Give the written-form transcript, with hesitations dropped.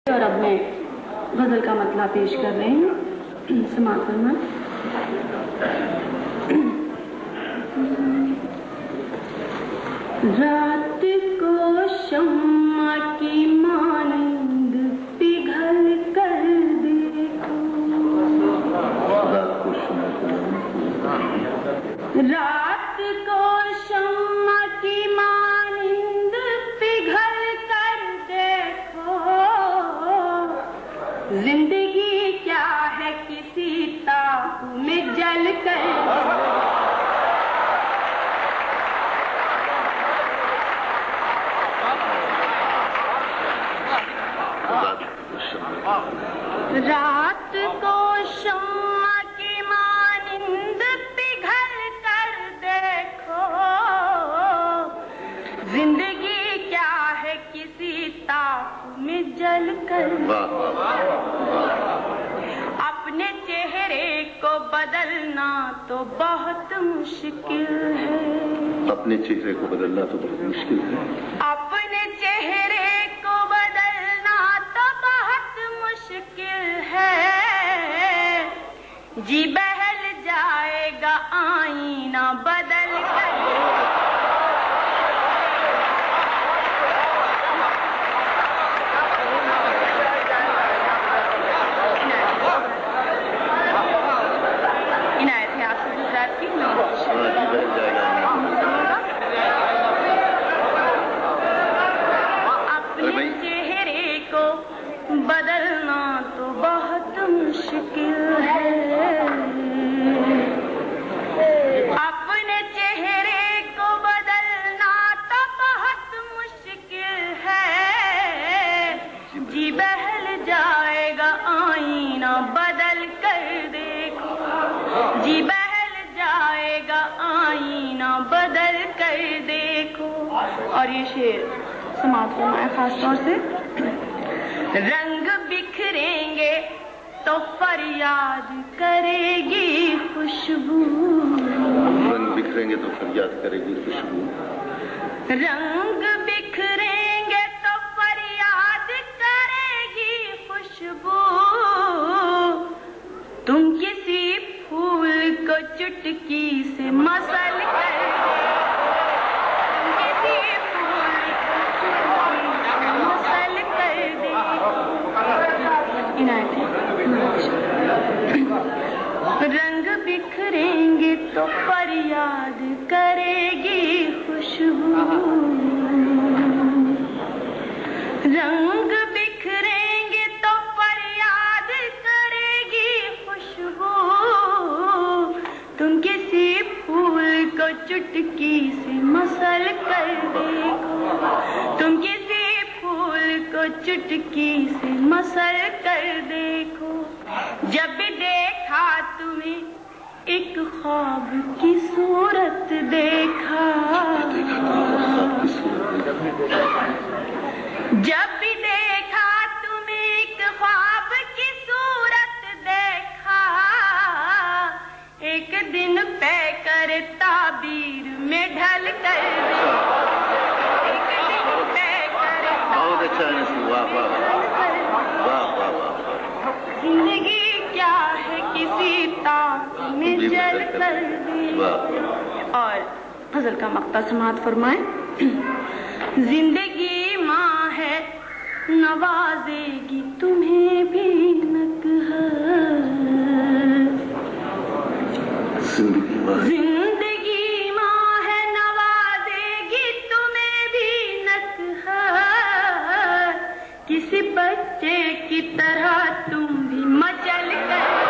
और अब मैं गजल का मतलब पेश कर रही हूँ। समाप्त करना। रात को शम्मा की मानंद पिघल कर देखो, रात को शम्मा की मानंद पिघल कर देखो। जिंदगी क्या है किसी ताप में जल कर। रात को शम्मा की मानंद पिघल कर देखो। जिंदगी क्या है किसी ताप में जल कर। अपने चेहरे को बदलना तो बहुत मुश्किल है। अपने चेहरे को बदलना तो बहुत मुश्किल है। अपने चेहरे को बदलना तो बहुत मुश्किल है। जी बहल जाएगा आईना बदल कर। अपने चेहरे को बदलना तो बहुत मुश्किल है। अपने चेहरे को बदलना तो बहुत मुश्किल है। जी बहल जाएगा आईना बदल कर देखो। जी बहल जाएगा आईना बदल कर देखो। और ये शेर समाप्त होना है खास तौर से। रंग बिखरेंगे तो फरियाद करेगी खुशबू। रंग बिखरेंगे तो फरियाद करेगी खुशबू। रंग बिखरेंगे तो फरियाद करेगी खुशबू। तुम किसी फूल को चुटकी से मसल कर। किसी फूल को मसल कर दे। रंग बिखरेंगे तो फरियाद करेगी खुशबू। रंग बिखरेंगे तो फरियाद करेगी खुशबू। तुम किसी फूल को चुटकी से मसल कर देखो। तुम किसी फूल को चुटकी से मसल कर देखो। जब भी देखा तुम्हें एक ख्वाब की सूरत देखा। जब भी देखा तुम्हें एक ख्वाब की सूरत देखा। एक दिन पे कर ताबीर में ढल कर। एक दिन पे कर बहुत अच्छा है। वाह वाह वाह वाह। जिंदगी क्या है किसी ताप में जल कर दे। और गजल का मक्ता समाप्त फरमाए। जिंदगी माँ है नवाजेगी तुम्हें भी नकहर। जिंदगी माँ है नवाजेगी तुम्हें भी नकहर। किसी बच्चे की तरह तुम भी मचल कर।